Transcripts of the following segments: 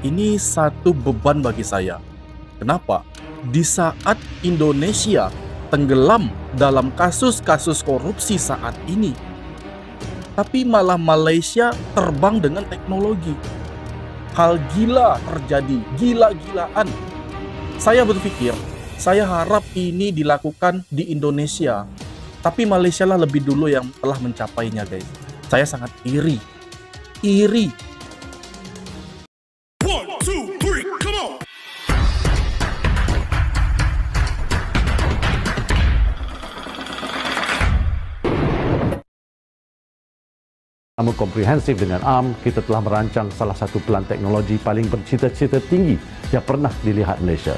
Ini satu beban bagi saya. Kenapa? Di saat Indonesia tenggelam dalam kasus-kasus korupsi saat ini, tapi malah Malaysia terbang dengan teknologi. Hal gila terjadi, gila-gilaan. Saya berpikir, saya harap ini dilakukan di Indonesia, tapi Malaysia lah lebih dulu yang telah mencapainya, guys. Saya sangat iri. One, two, three, come on! Sama komprehensif dengan ARM, kita telah merancang salah satu pelan teknologi paling bercita-cita tinggi yang pernah dilihat Malaysia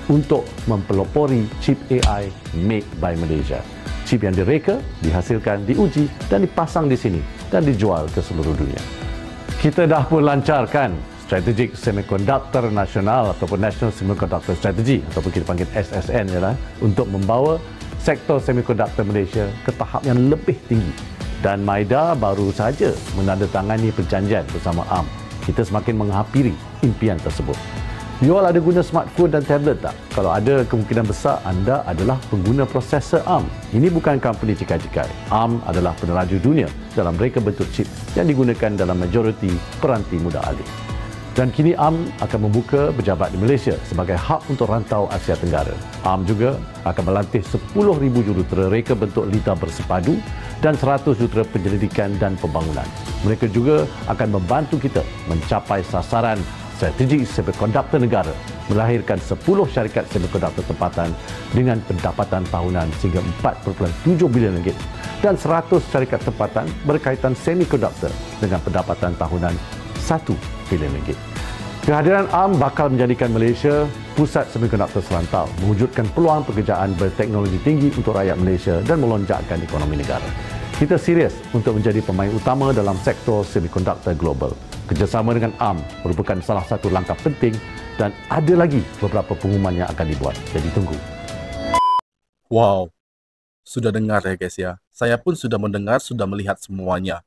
untuk mempelopori chip AI made by Malaysia. Chip yang direka, dihasilkan, diuji dan dipasang di sini dan dijual ke seluruh dunia. Kita dah pun lancarkan Strategic Semiconductor Nasional ataupun National Semiconductor Strategy ataupun kita panggil SSN untuk membawa sektor semiconductor Malaysia ke tahap yang lebih tinggi. Dan MIDA baru saja menandatangani perjanjian bersama ARM. Kita semakin menghampiri impian tersebut. You all ada guna smartphone dan tablet tak? Kalau ada, kemungkinan besar anda adalah pengguna prosesor ARM. Ini bukan company cikai-cikai. ARM adalah peneraju dunia dalam reka bentuk chip yang digunakan dalam majoriti peranti mudah alih. Dan kini ARM akan membuka pejabat di Malaysia sebagai hub untuk rantau Asia Tenggara. ARM juga akan melantik 10,000 jurutera reka bentuk litar bersepadu dan 100 jurutera penyelidikan dan pembangunan. Mereka juga akan membantu kita mencapai sasaran strategi semiconductor negara, melahirkan 10 syarikat semiconductor tempatan dengan pendapatan tahunan sehingga 4.7 bilion ringgit dan 100 syarikat tempatan berkaitan semiconductor dengan pendapatan tahunan 1 bilion ringgit. Kehadiran ARM bakal menjadikan Malaysia pusat semiconductor serantau, mewujudkan peluang pekerjaan berteknologi tinggi untuk rakyat Malaysia dan melonjakkan ekonomi negara. Kita serius untuk menjadi pemain utama dalam sektor semiconductor global. Kerjasama dengan ARM merupakan salah satu langkah penting dan ada lagi beberapa pengumuman yang akan dibuat. Jadi tunggu. Wow, sudah dengar ya guys ya. Saya pun sudah mendengar, sudah melihat semuanya.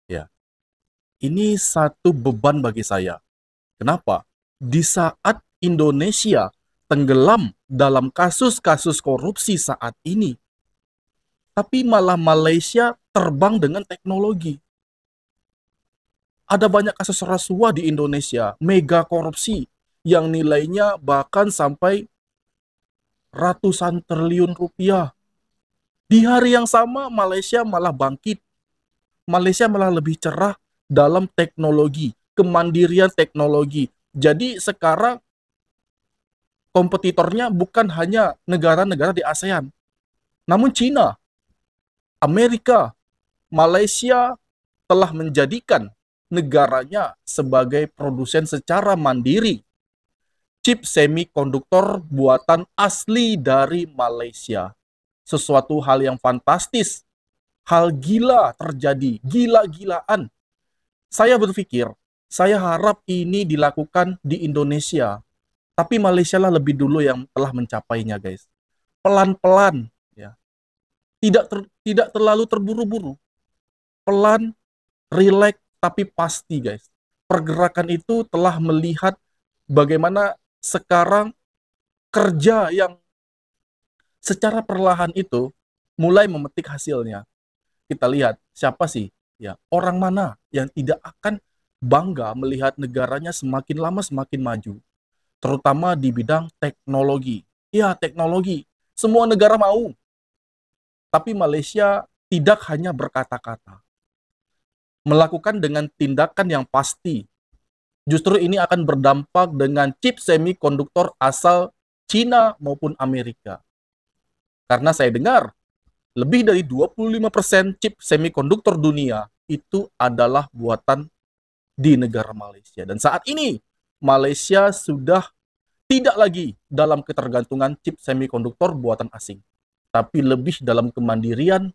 Ya, ini satu beban bagi saya. Kenapa? Di saat Indonesia tenggelam dalam kasus-kasus korupsi saat ini, tapi malah Malaysia terbang dengan teknologi. Ada banyak kasus rasuah di Indonesia, mega korupsi, yang nilainya bahkan sampai ratusan triliun rupiah. Di hari yang sama, Malaysia malah bangkit. Malaysia malah lebih cerah dalam teknologi, kemandirian teknologi. Jadi sekarang kompetitornya bukan hanya negara-negara di ASEAN, namun China, Amerika, Malaysia telah menjadikan negaranya sebagai produsen secara mandiri chip semikonduktor buatan asli dari Malaysia. Sesuatu hal yang fantastis, hal gila terjadi, gila-gilaan. Saya berpikir, saya harap ini dilakukan di Indonesia, tapi Malaysia lah lebih dulu yang telah mencapainya, guys. Pelan-pelan, ya. Tidak terlalu terburu-buru. Pelan, rileks, tapi pasti, guys. Pergerakan itu telah melihat bagaimana sekarang kerja yang secara perlahan itu mulai memetik hasilnya. Kita lihat siapa sih, ya, orang mana yang tidak akan bangga melihat negaranya semakin lama semakin maju, terutama di bidang teknologi. Ya, teknologi. Semua negara mau. Tapi Malaysia tidak hanya berkata-kata. Melakukan dengan tindakan yang pasti. Justru ini akan berdampak dengan chip semikonduktor asal China maupun Amerika. Karena saya dengar, lebih dari 25% chip semikonduktor dunia itu adalah buatan di negara Malaysia. Dan saat ini, Malaysia sudah tidak lagi dalam ketergantungan chip semikonduktor buatan asing, tapi lebih dalam kemandirian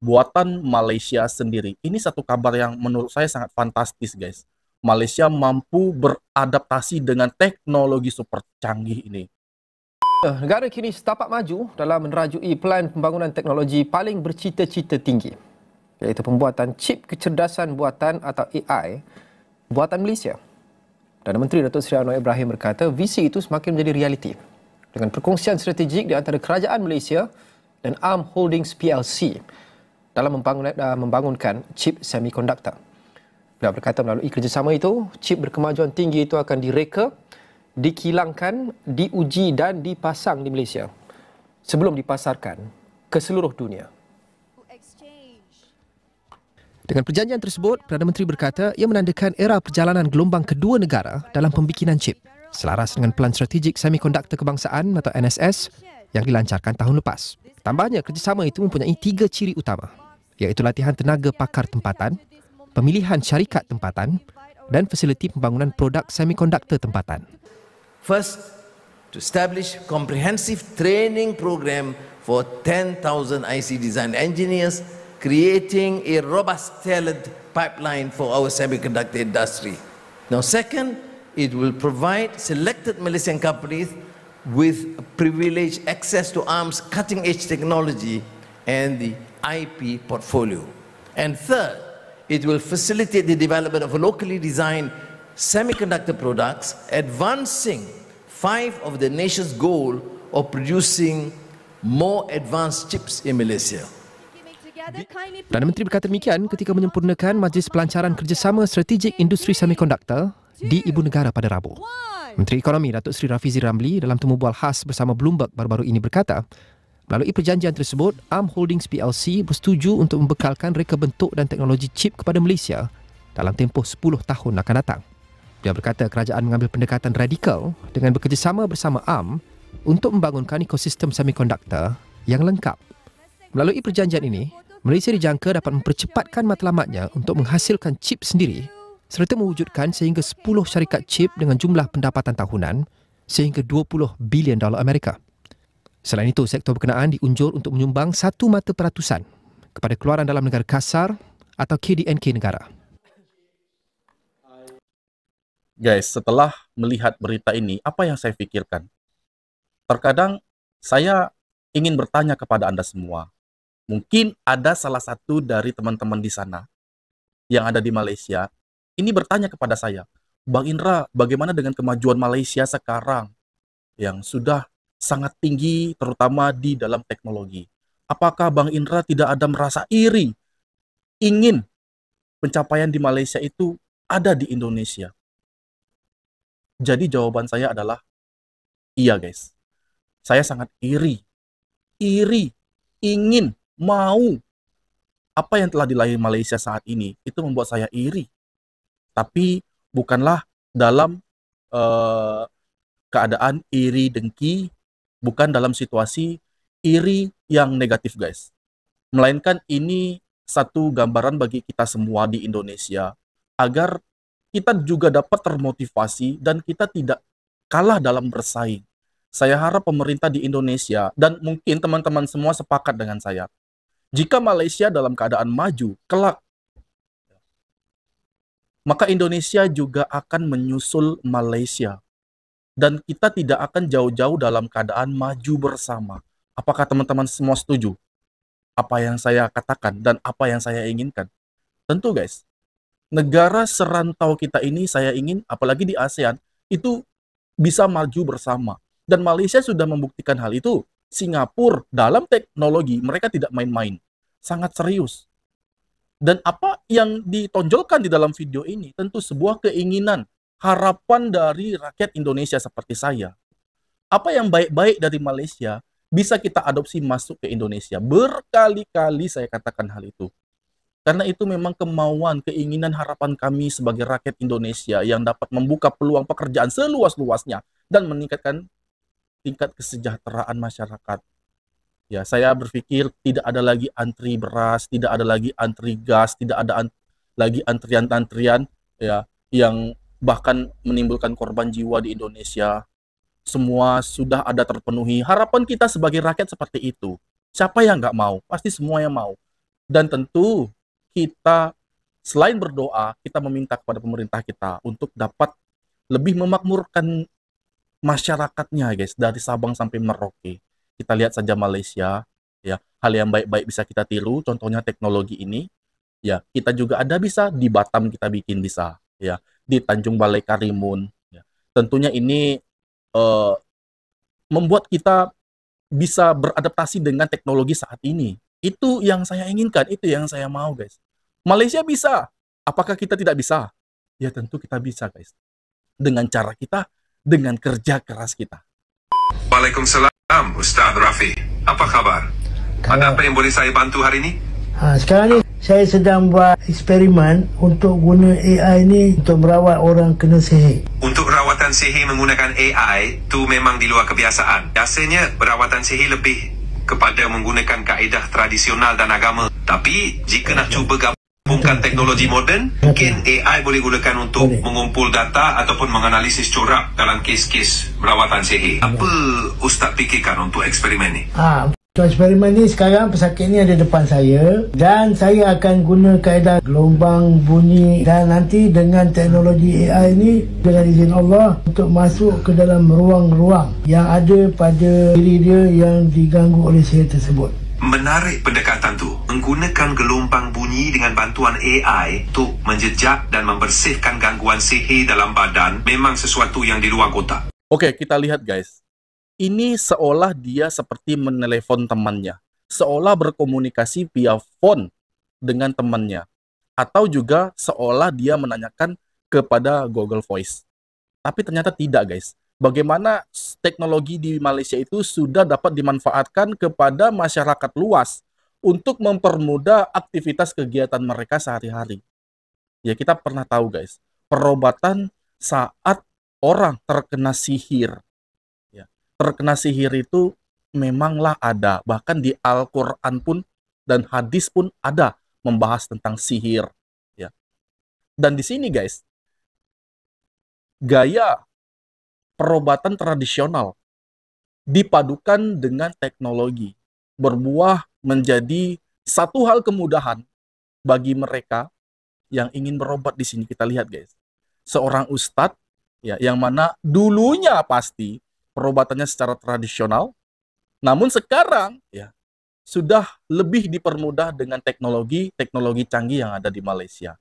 buatan Malaysia sendiri. Ini satu kabar yang menurut saya sangat fantastis, guys. Malaysia mampu beradaptasi dengan teknologi super canggih ini. Negara kini setapak maju dalam menerajui pelan pembangunan teknologi paling bercita-cita tinggi, iaitu pembuatan chip kecerdasan buatan atau AI buatan Malaysia. Perdana Menteri Datuk Seri Anwar Ibrahim berkata visi itu semakin menjadi realiti dengan perkongsian strategik di antara Kerajaan Malaysia dan ARM Holdings PLC dalam membangunkan chip semikonduktor. Beliau berkata melalui kerjasama itu, chip berkemajuan tinggi itu akan direka, dikilangkan, diuji dan dipasang di Malaysia sebelum dipasarkan ke seluruh dunia. Dengan perjanjian tersebut, Perdana Menteri berkata ia menandakan era perjalanan gelombang kedua negara dalam pembikinan chip selaras dengan Pelan Strategik Semikonduktor Kebangsaan atau NSS yang dilancarkan tahun lepas. Tambahnya, kerjasama itu mempunyai 3 ciri utama, iaitu latihan tenaga pakar tempatan, pemilihan syarikat tempatan dan fasiliti pembangunan produk semikonduktor tempatan. First, to establish comprehensive training program for 10,000 IC design engineers, creating a robust talent pipeline for our semiconductor industry. Now, second, it will provide selected Malaysian companies with privileged access to ARM's cutting-edge technology and the IP portfolio. And third, it will facilitate the development of locally designed semiconductor products, advancing 5 of the nation's goal of producing more advanced chips in Malaysia. Perdana Menteri berkata demikian ketika menyempurnakan Majlis Pelancaran Kerjasama Strategik Industri Semikonduktor di Ibu Negara pada Rabu. Menteri Ekonomi Datuk Seri Rafizi Ramli dalam temu bual khas bersama Bloomberg baru-baru ini berkata, melalui perjanjian tersebut, ARM Holdings PLC bersetuju untuk membekalkan reka bentuk dan teknologi chip kepada Malaysia dalam tempoh 10 tahun akan datang. Dia berkata kerajaan mengambil pendekatan radikal dengan bekerjasama bersama ARM untuk membangunkan ekosistem semikonduktor yang lengkap. Melalui perjanjian ini, Malaysia dijangka dapat mempercepatkan matlamatnya untuk menghasilkan chip sendiri serta mewujudkan sehingga 10 syarikat chip dengan jumlah pendapatan tahunan sehingga $20 bilion Amerika. Selain itu, sektor berkenaan diunjur untuk menyumbang 1/100% kepada keluaran dalam negara kasar atau KDNK negara. Guys, setelah melihat berita ini, apa yang saya pikirkan? Terkadang saya ingin bertanya kepada Anda semua. Mungkin ada salah satu dari teman-teman di sana yang ada di Malaysia ini bertanya kepada saya, Bang Indra, bagaimana dengan kemajuan Malaysia sekarang yang sudah sangat tinggi terutama di dalam teknologi? Apakah Bang Indra tidak ada merasa iri, ingin pencapaian di Malaysia itu ada di Indonesia? Jadi jawaban saya adalah iya guys. Saya sangat iri, ingin, mau. Apa yang telah dilahirkan Malaysia saat ini, itu membuat saya iri. Tapi bukanlah dalam keadaan iri dengki, bukan dalam situasi iri yang negatif guys. Melainkan ini satu gambaran bagi kita semua di Indonesia, agar kita juga dapat termotivasi dan kita tidak kalah dalam bersaing. Saya harap pemerintah di Indonesia, dan mungkin teman-teman semua sepakat dengan saya, jika Malaysia dalam keadaan maju, kelak, maka Indonesia juga akan menyusul Malaysia. Dan kita tidak akan jauh-jauh dalam keadaan maju bersama. Apakah teman-teman semua setuju? Apa yang saya katakan dan apa yang saya inginkan? Tentu guys, negara serantau kita ini saya ingin, apalagi di ASEAN, itu bisa maju bersama. Dan Malaysia sudah membuktikan hal itu. Singapura dalam teknologi mereka tidak main-main, sangat serius. Dan apa yang ditonjolkan di dalam video ini tentu sebuah keinginan, harapan dari rakyat Indonesia seperti saya. Apa yang baik-baik dari Malaysia bisa kita adopsi masuk ke Indonesia. Berkali-kali saya katakan hal itu. Karena itu memang kemauan, keinginan, harapan kami sebagai rakyat Indonesia yang dapat membuka peluang pekerjaan seluas-luasnya dan meningkatkan tingkat kesejahteraan masyarakat. Ya, saya berpikir tidak ada lagi antri beras, tidak ada lagi antri gas, tidak ada lagi antrian-antrian ya yang bahkan menimbulkan korban jiwa di Indonesia. Semua sudah ada terpenuhi. Harapan kita sebagai rakyat seperti itu. Siapa yang nggak mau? Pasti semua yang mau. Dan tentu kita selain berdoa, kita meminta kepada pemerintah kita untuk dapat lebih memakmurkan masyarakatnya guys, dari Sabang sampai Merauke. Kita lihat saja Malaysia, ya, hal yang baik-baik bisa kita tiru, contohnya teknologi ini, ya, kita juga ada bisa di Batam kita bikin bisa, ya, di Tanjung Balai Karimun, Tentunya ini membuat kita bisa beradaptasi dengan teknologi saat ini. Itu yang saya inginkan, itu yang saya mau, guys. Malaysia bisa. Apakah kita tidak bisa? Ya tentu kita bisa, guys. Dengan cara kita, dengan kerja keras kita. Waalaikumsalam, Ustaz Rafi. Apa khabar? Ada apa yang boleh saya bantu hari ini? Sekarang ni saya sedang buat eksperimen untuk guna AI ni untuk merawat orang kena sihir. Untuk rawatan sihir menggunakan AI, tu memang di luar kebiasaan. Biasanya perawatan sihir lebih kepada menggunakan kaedah tradisional dan agama. Tapi jika nak cuba gabungkan teknologi moden, mungkin AI boleh gunakan untuk mengumpul data ataupun menganalisis corak dalam kes-kes perawatan sihir. Apa Ustaz fikirkan untuk eksperimen ni? Untuk eksperimen ni sekarang pesakit ni ada depan saya dan saya akan guna kaedah gelombang bunyi dan nanti dengan teknologi AI ni dengan izin Allah untuk masuk ke dalam ruang-ruang yang ada pada diri dia yang diganggu oleh sihir tersebut. Menarik pendekatan tu. Menggunakan gelombang bunyi dengan bantuan AI untuk menjejak dan membersihkan gangguan sihir dalam badan memang sesuatu yang di luar kotak. Oke, kita lihat, guys. Ini seolah dia seperti menelepon temannya, seolah berkomunikasi via phone dengan temannya, atau juga seolah dia menanyakan kepada Google Voice. Tapi ternyata tidak, guys. Bagaimana teknologi di Malaysia itu sudah dapat dimanfaatkan kepada masyarakat luas untuk mempermudah aktivitas kegiatan mereka sehari-hari. Ya, kita pernah tahu, guys, perobatan saat orang terkena sihir. Terkena sihir itu memanglah ada. Bahkan di Al-Quran pun dan hadis pun ada membahas tentang sihir. Ya. Dan di sini, guys, gaya perobatan tradisional dipadukan dengan teknologi berbuah menjadi satu hal kemudahan bagi mereka yang ingin berobat. Di sini kita lihat, guys, seorang ustadz ya, yang mana dulunya pasti perobatannya secara tradisional, namun sekarang ya sudah lebih dipermudah dengan teknologi canggih yang ada di Malaysia.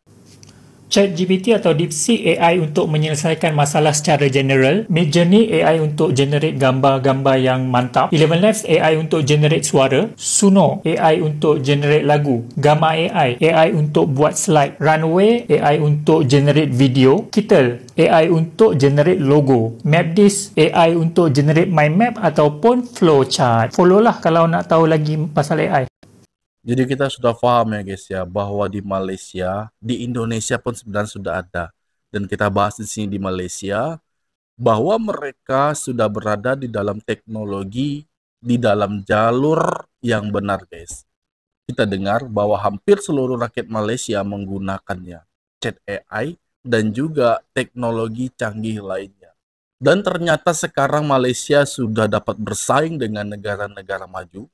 ChatGPT atau DeepSeek AI untuk menyelesaikan masalah secara general, Midjourney AI untuk generate gambar-gambar yang mantap, Eleven Labs AI untuk generate suara, Suno AI untuk generate lagu, Gamma AI untuk buat slide, Runway AI untuk generate video, Kittle AI untuk generate logo, Mapdis AI untuk generate mind map ataupun flowchart. Follow lah kalau nak tahu lagi pasal AI. Jadi kita sudah paham ya, guys, ya, bahwa di Malaysia, di Indonesia pun sebenarnya sudah ada. Dan kita bahas di sini di Malaysia, bahwa mereka sudah berada di dalam teknologi, di dalam jalur yang benar, guys. Kita dengar bahwa hampir seluruh rakyat Malaysia menggunakannya, chat AI dan juga teknologi canggih lainnya. Dan ternyata sekarang Malaysia sudah dapat bersaing dengan negara-negara maju,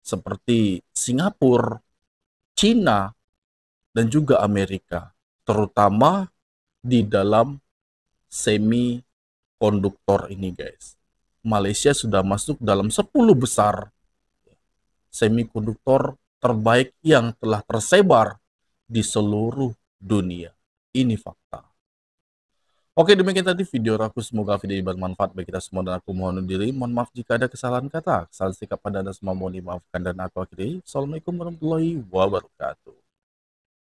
seperti Singapura, Cina, dan juga Amerika, terutama di dalam semikonduktor ini, guys. Malaysia sudah masuk dalam 10 besar semikonduktor terbaik yang telah tersebar di seluruh dunia. Ini fakta. Oke, demikian tadi video aku. Semoga video ini bermanfaat bagi kita semua dan aku mohon undur diri. Mohon maaf jika ada kesalahan kata, kesalahan sikap pada Anda semua mohon dimaafkan dan aku akhiri. Assalamualaikum warahmatullahi wabarakatuh.